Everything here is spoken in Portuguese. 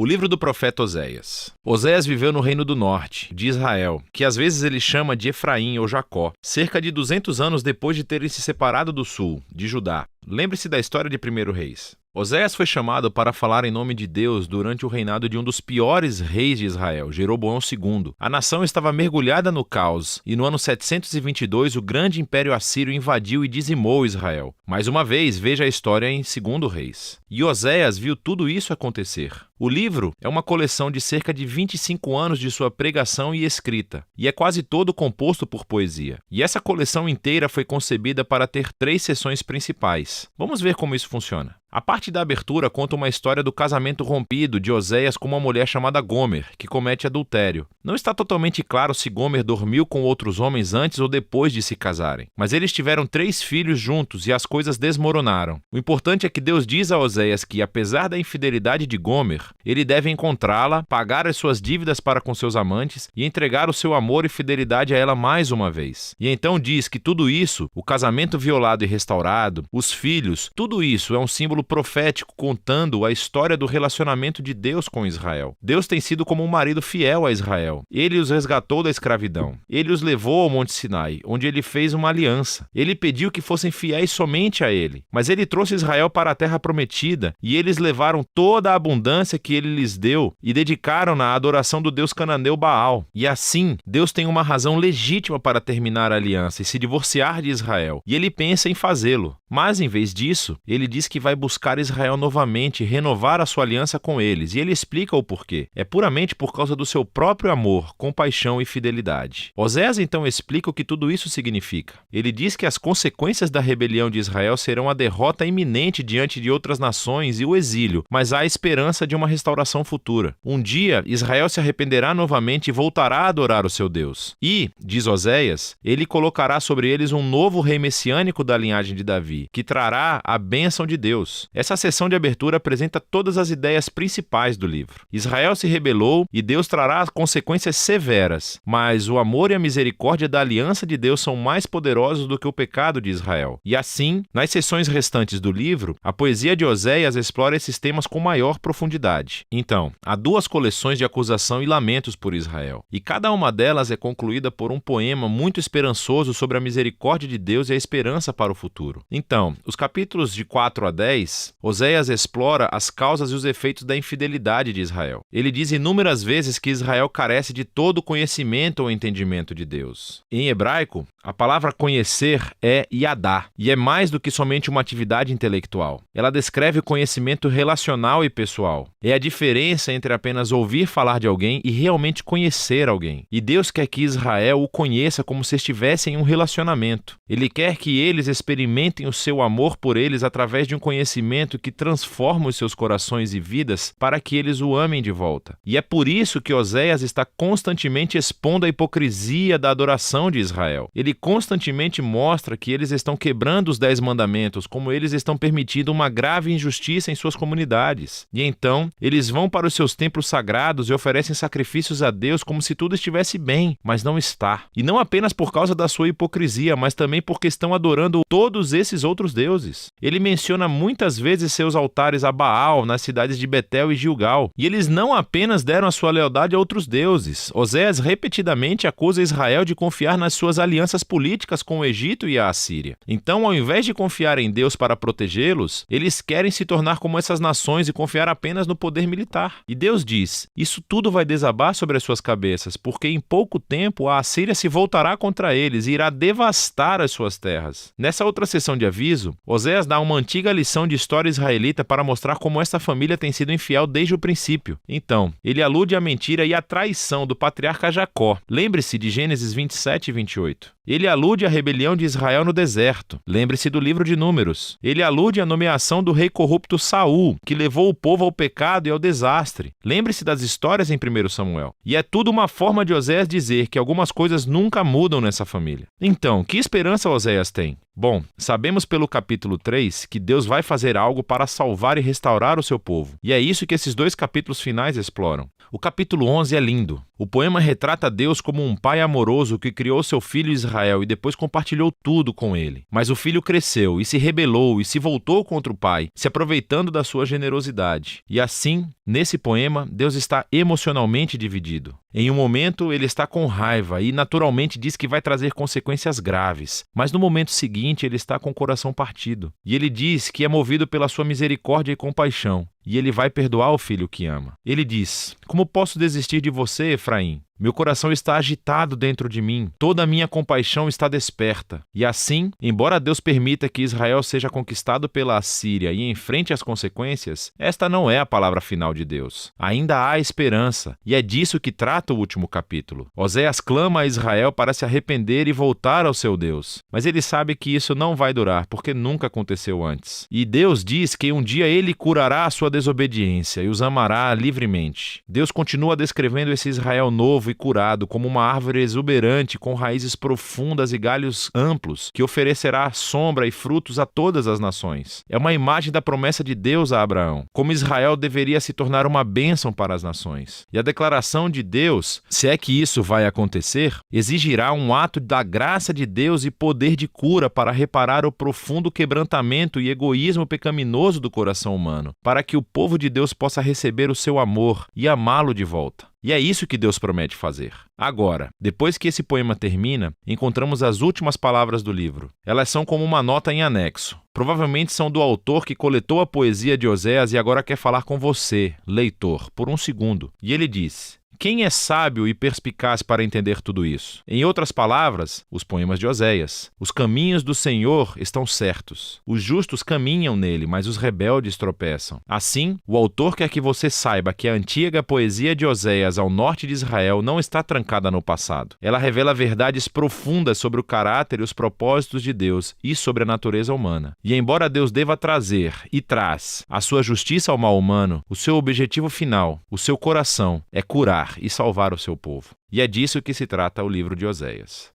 O livro do profeta Oséias. Oséias viveu no reino do norte, de Israel, que às vezes ele chama de Efraim ou Jacó, cerca de 200 anos depois de terem se separado do sul, de Judá. Lembre-se da história de 1º Reis. Oséias foi chamado para falar em nome de Deus durante o reinado de um dos piores reis de Israel, Jeroboão II. A nação estava mergulhada no caos, e no ano 722 o grande império assírio invadiu e dizimou Israel. Mais uma vez, veja a história em 2º Reis. E Oséias viu tudo isso acontecer. O livro é uma coleção de cerca de 25 anos de sua pregação e escrita, e é quase todo composto por poesia. E essa coleção inteira foi concebida para ter 3 seções principais. Vamos ver como isso funciona. A parte da abertura conta uma história do casamento rompido de Oséias com uma mulher chamada Gomer, que comete adultério. Não está totalmente claro se Gomer dormiu com outros homens antes ou depois de se casarem, mas eles tiveram 3 filhos juntos e as coisas desmoronaram. O importante é que Deus diz a Oséias que, apesar da infidelidade de Gomer, ele deve encontrá-la, pagar as suas dívidas para com seus amantes e entregar o seu amor e fidelidade a ela mais uma vez. E então diz que tudo isso, o casamento violado e restaurado, os filhos, tudo isso é um símbolo profético contando a história do relacionamento de Deus com Israel. Deus tem sido como um marido fiel a Israel. Ele os resgatou da escravidão. Ele os levou ao Monte Sinai, onde ele fez uma aliança. Ele pediu que fossem fiéis somente a ele. Mas ele trouxe Israel para a terra prometida e eles levaram toda a abundância que ele lhes deu e dedicaram-na à adoração do deus cananeu Baal. E assim, Deus tem uma razão legítima para terminar a aliança e se divorciar de Israel. E ele pensa em fazê-lo. Mas, em vez disso, ele diz que vai buscar Israel novamente e renovar a sua aliança com eles. E ele explica o porquê. É puramente por causa do seu próprio amor, compaixão e fidelidade. Oséias então explica o que tudo isso significa. Ele diz que as consequências da rebelião de Israel serão a derrota iminente diante de outras nações e o exílio, mas há esperança de uma restauração futura. Um dia, Israel se arrependerá novamente e voltará a adorar o seu Deus. E, diz Oséias, ele colocará sobre eles um novo rei messiânico da linhagem de Davi, que trará a bênção de Deus. Essa sessão de abertura apresenta todas as ideias principais do livro. Israel se rebelou e Deus trará consequências severas, mas o amor e a misericórdia da aliança de Deus são mais poderosos do que o pecado de Israel. E assim, nas sessões restantes do livro, a poesia de Oséias explora esses temas com maior profundidade. Então, há 2 coleções de acusação e lamentos por Israel, e cada uma delas é concluída por um poema muito esperançoso sobre a misericórdia de Deus e a esperança para o futuro. Então, os capítulos de 4 a 10, Oséias explora as causas e os efeitos da infidelidade de Israel. Ele diz inúmeras vezes que Israel carece de todo o conhecimento ou entendimento de Deus. Em hebraico, a palavra conhecer é yadá, e é mais do que somente uma atividade intelectual. Ela descreve o conhecimento relacional e pessoal. É a diferença entre apenas ouvir falar de alguém e realmente conhecer alguém. E Deus quer que Israel o conheça como se estivesse em um relacionamento. Ele quer que eles experimentem o seu amor por eles através de um conhecimento que transforma os seus corações e vidas para que eles o amem de volta. E é por isso que Oséias está constantemente expondo a hipocrisia da adoração de Israel. Ele constantemente mostra que eles estão quebrando os 10 mandamentos, como eles estão permitindo uma grave injustiça em suas comunidades. E então, eles vão para os seus templos sagrados e oferecem sacrifícios a Deus como se tudo estivesse bem, mas não está. E não apenas por causa da sua hipocrisia, mas também porque estão adorando todos esses outros deuses. Ele menciona muitas vezes seus altares a Baal nas cidades de Betel e Gilgal. E eles não apenas deram a sua lealdade a outros deuses. Oséias repetidamente acusa Israel de confiar nas suas alianças políticas com o Egito e a Assíria. Então, ao invés de confiar em Deus para protegê-los, eles querem se tornar como essas nações e confiar apenas no poder militar. E Deus diz, isso tudo vai desabar sobre as suas cabeças, porque em pouco tempo a Assíria se voltará contra eles e irá devastar as suas terras. Nessa outra sessão de aviso, Oséias dá uma antiga lição de história israelita para mostrar como esta família tem sido infiel desde o princípio. Então, ele alude à mentira e à traição do patriarca Jacó. Lembre-se de Gênesis 27 e 28. Ele alude à rebelião de Israel no deserto. Lembre-se do livro de Números. Ele alude à nomeação do rei corrupto Saul, que levou o povo ao pecado e ao desastre. Lembre-se das histórias em 1 Samuel. E é tudo uma forma de Oséias dizer que algumas coisas nunca mudam nessa família. Então, que esperança Oséias tem? Bom, sabemos pelo capítulo 3 que Deus vai fazer algo para salvar e restaurar o seu povo. E é isso que esses 2 capítulos finais exploram. O capítulo 11 é lindo. O poema retrata Deus como um pai amoroso que criou seu filho Israel Israel e depois compartilhou tudo com ele. Mas o filho cresceu e se rebelou e se voltou contra o pai, se aproveitando da sua generosidade. E assim, nesse poema, Deus está emocionalmente dividido. Em um momento, ele está com raiva e naturalmente diz que vai trazer consequências graves. Mas no momento seguinte, ele está com o coração partido. E ele diz que é movido pela sua misericórdia e compaixão. E ele vai perdoar o filho que ama. Ele diz: como posso desistir de você, Efraim? Meu coração está agitado dentro de mim, toda a minha compaixão está desperta. E assim, embora Deus permita que Israel seja conquistado pela Assíria e enfrente as consequências, esta não é a palavra final de Deus. Ainda há esperança, e é disso que trata o último capítulo. Oséias clama a Israel para se arrepender e voltar ao seu Deus. Mas ele sabe que isso não vai durar, porque nunca aconteceu antes. E Deus diz que um dia ele curará a sua desobediência e os amará livremente. Deus continua descrevendo esse Israel novo e curado como uma árvore exuberante com raízes profundas e galhos amplos, que oferecerá sombra e frutos a todas as nações. É uma imagem da promessa de Deus a Abraão, como Israel deveria se tornar uma bênção para as nações. E a declaração de Deus, se é que isso vai acontecer, exigirá um ato da graça de Deus e poder de cura para reparar o profundo quebrantamento e egoísmo pecaminoso do coração humano, para que o povo de Deus possa receber o seu amor e amá-lo de volta. E é isso que Deus promete fazer. Agora, depois que esse poema termina, encontramos as últimas palavras do livro. Elas são como uma nota em anexo. Provavelmente são do autor que coletou a poesia de Oséias e agora quer falar com você, leitor, por um segundo. E ele diz: quem é sábio e perspicaz para entender tudo isso? Em outras palavras, os poemas de Oséias. Os caminhos do Senhor estão certos. Os justos caminham nele, mas os rebeldes tropeçam. Assim, o autor quer que você saiba que a antiga poesia de Oséias ao norte de Israel não está trancada no passado. Ela revela verdades profundas sobre o caráter e os propósitos de Deus e sobre a natureza humana. E embora Deus deva trazer e traz a sua justiça ao mal humano, o seu objetivo final, o seu coração, é curar e salvar o seu povo. E é disso que se trata o livro de Oséias.